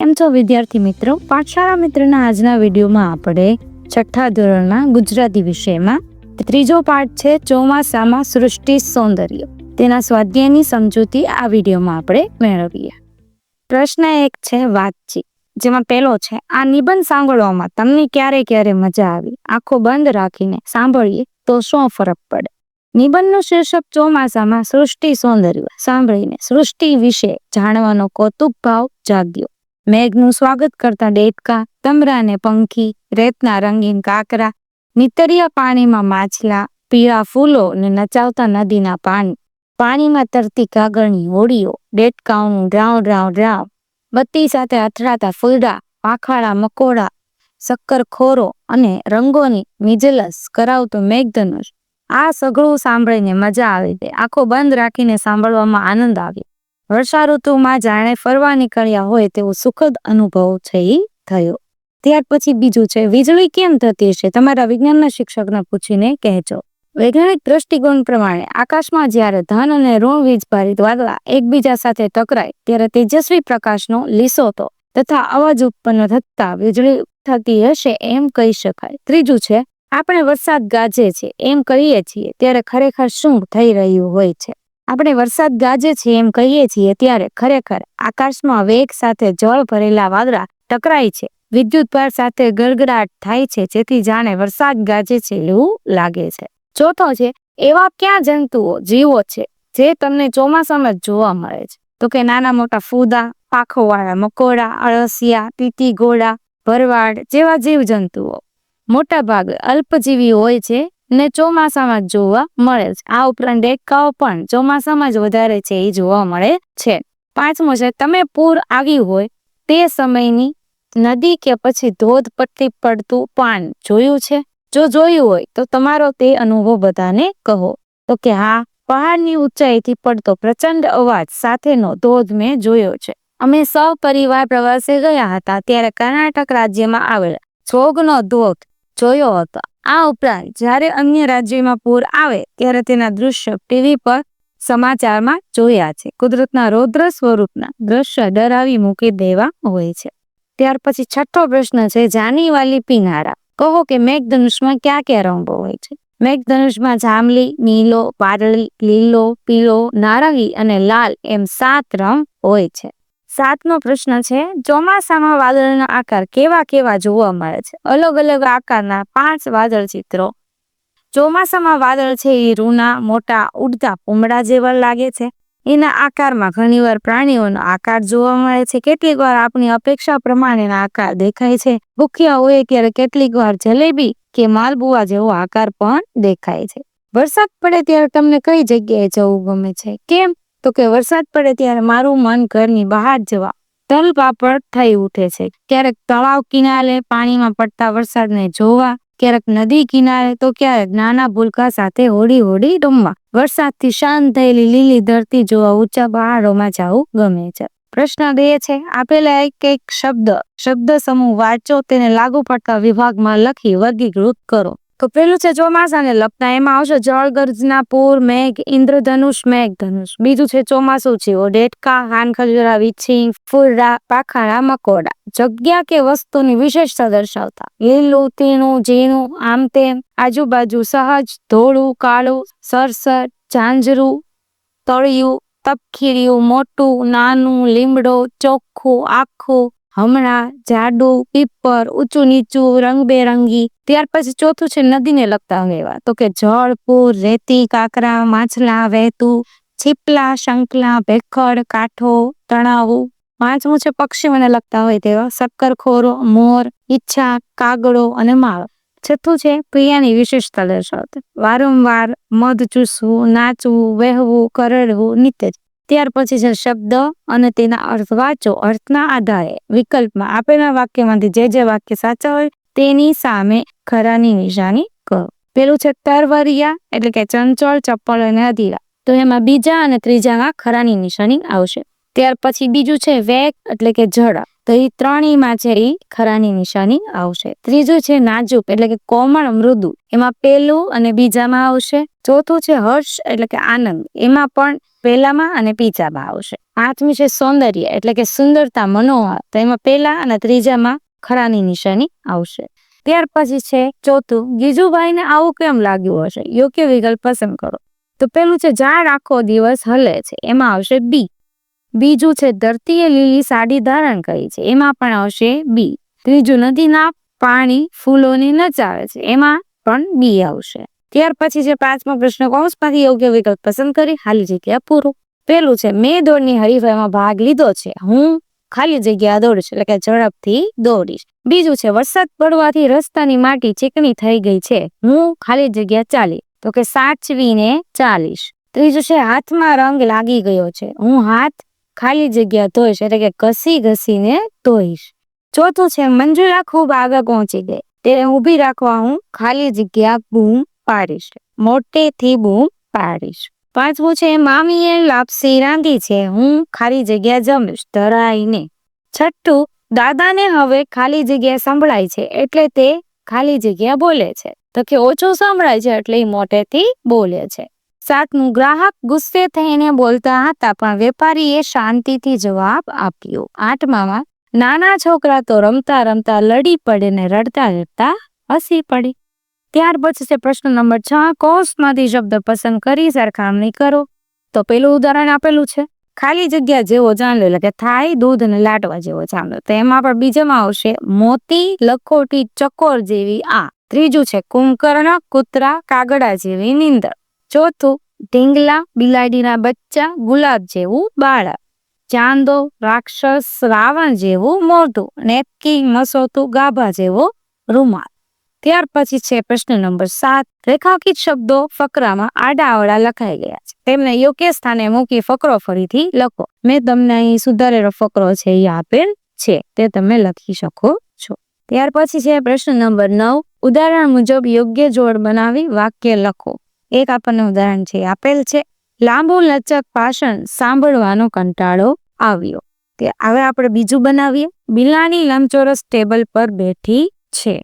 એમ છો વિદ્યાર્થી મિત્રો? પાઠશાળા મિત્રના આજના વિડીયોમાં આપણે છઠ્ઠા ધોરણના ગુજરાતી વિષયમાં ત્રીજો પાઠ છે ચોમાસામાં સૃષ્ટિ સૌંદર્ય. તેના સ્વાધ્યાયની સમજૂતી આ વિડીયોમાં આપણે મેળવીએ. પ્રશ્ન 1 છે વાતચીત, જેમાં પહેલો છે આ નિબંધ સાંભળવામાં તમને ક્યારે મજા આવી? આંખો બંધ રાખીને સાંભળીએ તો શું ફરક પડે? નિબંધનું શીર્ષક ચોમાસામાં સૃષ્ટિ સૌંદર્ય સાંભળીને સૃષ્ટિ વિશે જાણવાનો કૌતુક ભાવ જાગ્યો. મેઘનું સ્વાગત કરતા ડેટકા, તમરાને પંખી, રેતના રંગીન કાકરા, નીતરિયા પાણીમાં માછલા, પીળા ફૂલો ને નચાવતા નદીના પાણી, પાણીમાં તરતી કાગળની હોડીઓ, ડેટકાઓનું ડ્રાવ ડ્રાવ ડ્રાવ, બત્તી સાથે અથડાતા ફૂલડા, પાંખાળા મકોડા, શક્કરખોરો અને રંગોની મિજલસ કરાવતો મેઘધનુષ. આ સઘળું સાંભળીને મજા આવી ગઈ. આંખો બંધ રાખીને સાંભળવામાં આનંદ આવ્યો. વર્ષા ઋતુમાં જાણે ફરવા નીકળ્યા હોય તેવો સુખદ અનુભવ થયો. ત્યાર પછી બીજું છે વીજળી કેમ થતી છે? તમારા વિજ્ઞાનના શિક્ષકને પૂછીને કહેજો. વૈજ્ઞાનિક દ્રષ્ટિકોણ પ્રમાણે આકાશમાં જ્યારે ધન અને ઋણ વીજભારિત વાદળા એકબીજા સાથે ટકરાય ત્યારે તેજસ્વી પ્રકાશનો લીસોટો તથા અવાજ ઉત્પન્ન થતા વીજળી થતી હશે એમ કહી શકાય. ત્રીજું છે આપણે વરસાદ ગાજે છે એમ કહીએ છીએ ત્યારે ખરેખર શું થઈ રહ્યું હોય છે? આપણે વરસાદ ગાજે છે એમ કહીએ છીએ ત્યારે ખરેખર આકાશમાં વેગ સાથે જળ ભરેલા વાદળા ટકરાય છે, વિદ્યુત ભાર સાથે ગડગડાટ થાય છે, જેથી જાણે વરસાદ ગાજે છે એવું લાગે છે. ચોથો છે એવા ક્યાં જંતુઓ જીવો છે જે તમને ચોમાસામાં જોવા મળે છે? તો કે નાના મોટા ફૂદા, પાંખોવાળા મકોડા, અળસિયા, તીતી ઘોડા, ભરવાડ જેવા જીવ જંતુઓ મોટા ભાગે અલ્પજીવી હોય છે ને ચોમાસામાં જોવા મળે છે. આ ઉપરાંત ડેટકાઓ પણ ચોમાસામાં જ વધારે છે એ જોવા મળે છે. પાંચમો છે તમે પૂર આવ્યું હોય તે સમયની નદી કે પછી ધોધ પરથી પડતું પાણી જોયું છે? જો જોયું હોય તો તમારો તે અનુભવ બધાને કહો. તો કે હા, પહાડની ઊંચાઈથી પડતો પ્રચંડ અવાજ સાથેનો ધોધ મેં જોયો છે. અમે સહપરિવાર પ્રવાસે ગયા હતા ત્યારે કર્ણાટક રાજ્યમાં આવેલા છોગનો ધોધ જોયો હતો. આ ઉપરાંત જ્યારે અન્ય રાજ્યોમાં પૂર આવે ત્યારે તેના દૃશ્ય ટીવી પર સમાચારમાં જોયા છે. કુદરતના રૌદ્ર સ્વરૂપના દ્રશ્ય ડરાવી મૂકી દેવા હોય છે. ત્યાર પછી છઠ્ઠો પ્રશ્ન છે જાની વાલી પીનારા. કહો કે મેઘધનુષમાં ક્યાં રંગો હોય છે? મેઘધનુષમાં જાંબલી, નીલો, વાદળી, લીલો, પીળો, નારંગી અને લાલ એમ 7 રંગ હોય છે. 7મો પ્રશ્ન છે ચોમાસામાં વાદળના આકાર કેવા જોવા મળે છે? અલગ અલગ આકારના 5 વાદળ ચિત્રો. ચોમાસામાં વાદળ છે એ રૂના મોટા ઉડતા પૂમડા જેવા લાગે છે. એના આકારમાં ઘણીવાર પ્રાણીઓનો આકાર જોવા મળે છે. કેટલીક વાર આપણી અપેક્ષા પ્રમાણેના આકાર દેખાય છે. ભૂખ્યા હોય ત્યારે કેટલીક વાર જલેબી કે માલપુઆ જેવો આકાર પણ દેખાય છે. વરસાદ પડે ત્યારે તમને કઈ જગ્યાએ જવું ગમે છે? કેમ? તો કે વરસાદ પડે ત્યારે મારું મન ઘરની બહાર જવા તલપાપડ થઈ ઉઠે છે. ક્યારેક તળાવ કિનારે પાણીમાં પડતા વરસાદને જોવા, ક્યારેક નદી કિનારે, તો ક્યારેક નાના ભૂલકા સાથે હોડી રમવા. વરસાદથી શાંત થયેલી લીલી ધરતી જોવા ઊંચા પહાડોમાં જવું ગમે છે. પ્રશ્ન 2 છે આપેલા એક શબ્દ સમૂહ વાંચો, તેને લાગુ પડતા વિભાગમાં લખી વર્ગીકૃત કરો. તો પેલું છે ચોમાસાને લગતા, એમાં આવશે જળગર્જના, પૂર, મેઘ, ઇન્દ્રધનુષ, મેઘધનુષ. બીજું છે ચોમાસું જીવો, ડેટકા, હાનખજૂરા, વીછી, ફૂલડા, પાંખાળા મકોડા. જગ્યા કે વસ્તુની વિશેષતા દર્શાવતા લીલું, તીણું, ઝીણું, આમ તેમ, આજુબાજુ, સહજ, ધોળું, કાળું, સરસર, ઝાંઝરું, તળિયું, તપખીરિયું, મોટું, નાનું, લીમડો, ચોખ્ખું, આખું, હમણાં, જાડું, પીપર, ઊંચું નીચું, રંગબેરંગી. ત્યાર પછી ચોથું છે નદીને લગતા કહેવા. તો કે જળ, પૂર, રેતી, કાકરા, માછલા, વહેતું, છીપલા, શંખલા, ભેખડ, કાંઠો, તણાવું. પાંચમું છે પક્ષીઓને લગતા હોય તેવા, શક્કરખોરો, મોર, ઈચ્છા, કાગડો અને માળો. છઠ્ઠું છે ક્રિયાની વિશેષતા દર્શાવતા, વારંવાર, મધ ચૂસવું, નાચવું, વહેવું, કરડવું, નિત્ય. ત્યાર પછી છે શબ્દ અને તેના અર્થ વાંચો. અર્થના આધારે વિકલ્પમાં આપેલા વાક્યમાંથી જે વાક્ય સાચા હોય તેની સામે ખરાની નિશાની કરો. પેલું છે તરવરિયા એટલે કે ચંચળ, ચપ્પળ અને અધીરા. તો એમાં બીજા અને ત્રીજામાં ખરાની નિશાની આવશે. ત્યાર પછી બીજું છે વેગ એટલે કે ઝડપ. તો એ ત્રણેયમાં છે એ ખરાની નિશાની આવશે. ત્રીજું છે નાજુક એટલે કે કોમળ, મૃદુ. એમાં પેલું અને બીજામાં આવશે. ચોથું છે હર્ષ એટલે કે આનંદ. એમાં પણ પહેલામાં અને બીજામાં આવશે. પાંચમી છે સૌંદર્ય એટલે કે સુંદરતા, મનોહર. તો એમાં પહેલા અને ત્રીજામાં ખરાની નિશાની આવશે. ત્યાર પછી છે ચોથું, ગીજુભાઈને આવું કેમ લાગ્યું હશે? યોગ્ય વિકલ્પ પસંદ કરો. તો પેલું છે ઝાડ આખો દિવસ હલે છે, એમાં આવશે બી. બીજું છે ધરતીએ લીલી સાડી ધારણ કરી છે, એમાં પણ આવશે બી. ત્રીજું નદીના પાણી ફૂલોને નચાવે છે, એમાં પણ બી આવશે. ત્યાર પછી છે પાંચમો પ્રશ્ન, કૌંસમાંથી યોગ્ય વિકલ્પ પસંદ કરી ખાલી જગ્યા પૂરું. પેલું છે મેં દોડની હરીફાઈમાં ભાગ લીધો છે, હું ખાલી જગ્યા દોડીશ એટલે કે ઝડપથી દોડીશ. બીજું છે વરસાદ પડવાથી રસ્તાની માટી ચીકણી થઈ ગઈ છે, હું ખાલી જગ્યા ચાલી, તો કે સાચવીને ચાલીશ. ત્રીજું છે હાથમાં રંગ લાગી ગયો છે, હું હાથ ખાલી જગ્યા ધોઈશ એટલે કે ઘસી ઘસીને ધોઈશ. ચોથું છે મંજુલા ખૂબ આગળ પહોંચી ગઈ, તેને ઊભી રાખવા હું ખાલી જગ્યા બૂમ પાડીશ, મોટેથી બૂમ પાડીશ. પાંચમું છે મામીએ લાપસી રાંધી છે, હું ખાલી જગ્યા જમીશ ધરાઈને. છઠ્ઠું દાદાને હવે ખાલી જગ્યા સંભળાય છે એટલે તે ખાલી જગ્યા બોલે છે, તો કે ઓછું સંભળાય છે એટલે એ મોટેથી બોલે છે. સાતમું ગ્રાહક ગુસ્સે થઈને બોલતા હતા પણ વેપારીએ શાંતિથી જવાબ આપ્યો. આઠમામાં નાના છોકરા તો રમતા રમતા લડી પડે ને રડતા રડતા હસી પડી. ત્યાર પછી છે પ્રશ્ન નંબર 6, કૌંસમાંથી શબ્દ પસંદ કરી સરખામણી કરો. તો પેલું ઉદાહરણ આપેલું છે ખાલી જગ્યા જેવો ચાંદલો એટલે કે થાય દૂધ અને લાટવા જેવો ચાંદલો, તો એમાં પણ બીજામાં આવશે મોતી લખોટી ચકોર જેવી આ. ત્રીજું છે કુંભકર્ણ કૂતરા કાગડા જેવી નીંદર. ચોથું ઢીંગલા બિલાડીના બચ્ચા ગુલાબ જેવું બાળક. ચાંદો રાક્ષસ રાવણ જેવું મોઢું. નેપકી મસોતું ગાભા જેવો રૂમાલ. ત્યાર પછી છે પ્રશ્ન નંબર 7, રેખાંકિત શબ્દો ફકરામાં આડાઅવળા લખાઈ ગયા છે, તેમને યોગ્ય સ્થાને મૂકી ફકરો ફરીથી લખો. મેં તમને અહીં સુધારેલો ફકરો છે એ આપેલ છે, તે તમે લખી શકો છો. ત્યાર પછી છે પ્રશ્ન નંબર 9, ઉદાહરણ મુજબ યોગ્ય જોડ બનાવી વાક્ય લખો. એક આપણને ઉદાહરણ છે આપેલ છે, લાંબુ લચક ભાષણ સાંભળવાનો કંટાળો આવ્યો. હવે આપણે બીજું બનાવીએ, બિલાડી લંબચોરસ ટેબલ પર બેઠી છે.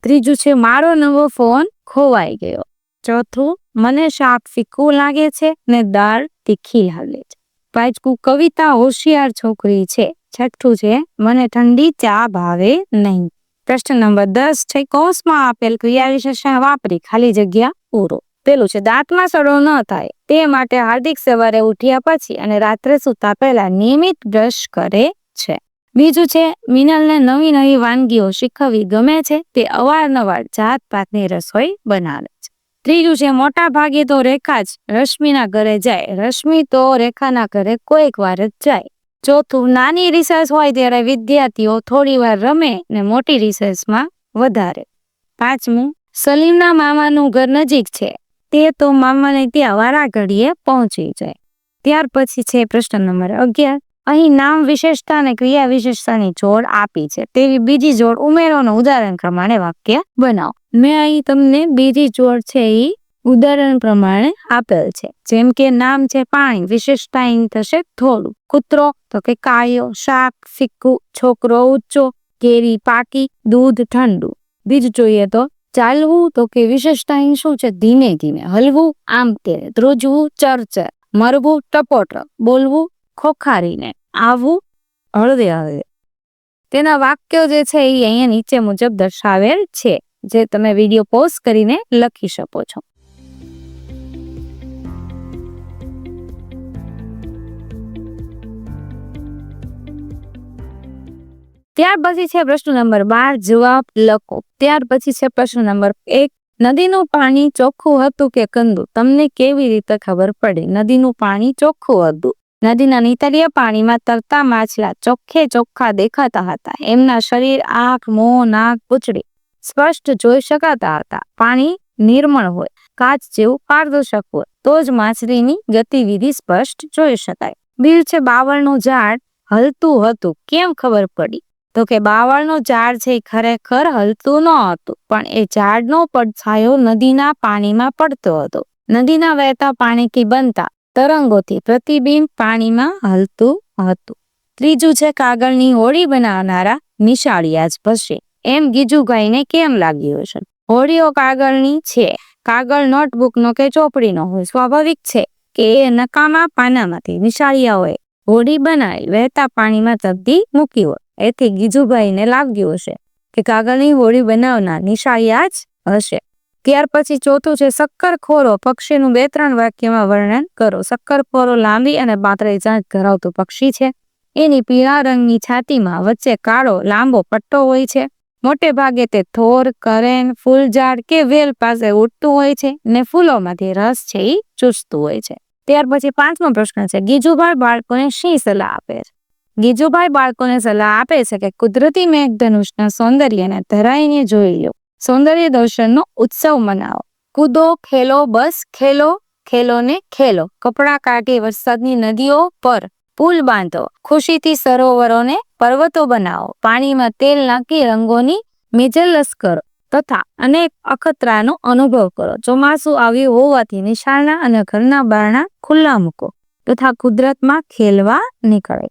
ત્રીજું છે મારો નવો ફોન ખોવાઈ ગયો. ચોથું મને શાક ફીકું લાગે છે ને દાળ તીખી લાગે છે. પાંચમું કવિતા હોશિયાર છોકરી છે. છઠ્ઠું છે મને ઠંડી ચા ભાવે નહીં. પ્રશ્ન નંબર 10 છે કૌંસમાં આપેલ ક્રિયા વિશેષણ વાપરી ખાલી જગ્યા પૂરો. પેલું છે દાંતમાં સડો ન થાય તે માટે હાર્દિક સવારે ઉઠ્યા પછી અને રાત્રે સૂતા પહેલા નિયમિત બ્રશ કરે છે. બીજું છે મિનલને નવી નવી વાનગીઓ શીખવવી ગમે છે, તે અવારનવાર જાત પાતની રસોઈ બનાવે છે. ત્રીજું છે મોટા ભાગે તો રેખા જ રશ્મિના ઘરે જાય, રશ્મિ તો રેખાના ઘરે કોઈક વાર જ જાય. ચોથું નાની રિસર્ચ હોય ત્યારે વિદ્યાર્થીઓ થોડી વાર રમે ને મોટી રિસર્ચમાં વધારે. પાંચમું સલીમના મામાનું ઘર નજીક છે, તે તો મામાને ત્યાં વારા ઘડીએ પહોંચી જાય. ત્યાર પછી છે પ્રશ્ન નંબર 11, અહીં નામ વિશેષતા અને ક્રિયા વિશેષતાની જોડ આપી છે, તેવી બીજી જોડ ઉમેરોનું ઉદાહરણ પ્રમાણે વાક્ય બનાવો. મેં અહીં તમને બીજી જોડ છે એ ઉદાહરણ પ્રમાણે આપેલ છે. જેમ કે નામ છે પાણી, વિશેષતા અહીં થશે થોડું. કૂતરો તો કે કાયો, શાક ફીકું, છોકરો ઊંચો, કેરી પાકી, દૂધ ઠંડુ. બીજું જોઈએ તો ચાલવું તો કે વિશેષતા અહીં શું છે ધીમે ધીમે, હલવું આમ તેમ, ધ્રુજવું ચરચર, મરવું ટપોટપ, બોલવું ખોખારીને, આવવું હળવે હળવે. તેના વાક્યો જે છે એ અહીંયા નીચે મુજબ દર્શાવેલ છે, જે તમે વિડીયો પોઝ કરીને લખી શકો છો. ત્યાર પછી છે પ્રશ્ન નંબર 12, જવાબ લખો. ત્યાર પછી છે પ્રશ્ન નંબર 1, નદીનું પાણી ચોખ્ખું હતું કે ગંદુ? તમને કેવી રીતે ખબર પડી? નદીનું પાણી ચોખ્ખું હતું. નદીના નીતરિયા પાણીમાં તરતા માછલા ચોખ્ખે ચોખ્ખા દેખાતા હતા. એમના શરીર, આંખ, મોં, નાક, પૂંછડી સ્પષ્ટ જોઈ શકાતા હતા. પાણી નિર્મળ હોય, કાચ જેવું પારદર્શક હોય તો જ માછલીની ગતિવિધિ સ્પષ્ટ જોઈ શકાય. બીજું છે બાવળનું ઝાડ હલતું હતું, કેમ ખબર પડી? તો કે બાવળનું ઝાડ છે ખરેખર હલતું ન હતું, પણ એ ઝાડનો પડછાયો નદીના પાણીમાં પડતો હતો. નદીના વહેતા પાણીથી બનતા તરંગોથી પ્રતિબિંબ પાણીમાં હલતું હતું. ત્રીજું છે કાગળની હોડી બનાવનારા નિશાળિયા જ ભસે, એમ ગીજુભાઈને કેમ લાગ્યું હશે? હોડીઓ કાગળની છે, કાગળ નોટબુકનો કે ચોપડીનો હોય, સ્વાભાવિક છે કે એ નકામા પાનામાંથી નિશાળિયાઓએ હોડી બનાવી વહેતા પાણીમાં તબદી મૂકી હોય. એથી ગીજુભાઈને લાગ્યું હશે કે કાગળની હોડી બનાવનાર નિશાળિયા જ હશે. ત્યાર પછી ચોથું છે શક્કરખોરો પક્ષીનું 2-3 વાક્યમાં વર્ણન કરો. શક્કરખોરો લાંબી અને પાતળી ચાંચ ધરાવતું પક્ષી છે. એની પીળા રંગની છાતીમાં વચ્ચે કાળો લાંબો પટ્ટો હોય છે. મોટે ભાગે તે થોર, કરેન, ફૂલઝાડ કે વેલ પાસે ઉડતું હોય છે ને ફૂલોમાંથી રસ છે એ ચૂસતું હોય છે. ત્યાર પછી 5મો પ્રશ્ન છે ગીજુભાઈ બાળકોને શી સલાહ આપે છે? ગીજુભાઈ બાળકોને સલાહ આપે છે કે કુદરતી મેઘધનુષના સૌંદર્યને ધરાઈને જોઈ લો. સૌંદર્ય દર્શનનો ઉત્સવ મનાવો. કૂદો, ખેલો, બસ ખેલો, ખેલો ને ખેલો. કપડાં કાઢી વરસાદની નદીઓ પર પુલ બાંધો. ખુશીથી સરોવરોને પર્વતો બનાવો. પાણીમાં તેલ નાખી રંગોની મેજલસ કરો તથા અનેક અખતરાનો અનુભવ કરો. ચોમાસું આવ્યું હોવાથી નિશાળના અને ઘરના બારણા ખુલ્લા મૂકો તથા કુદરતમાં ખેલવા નીકળે.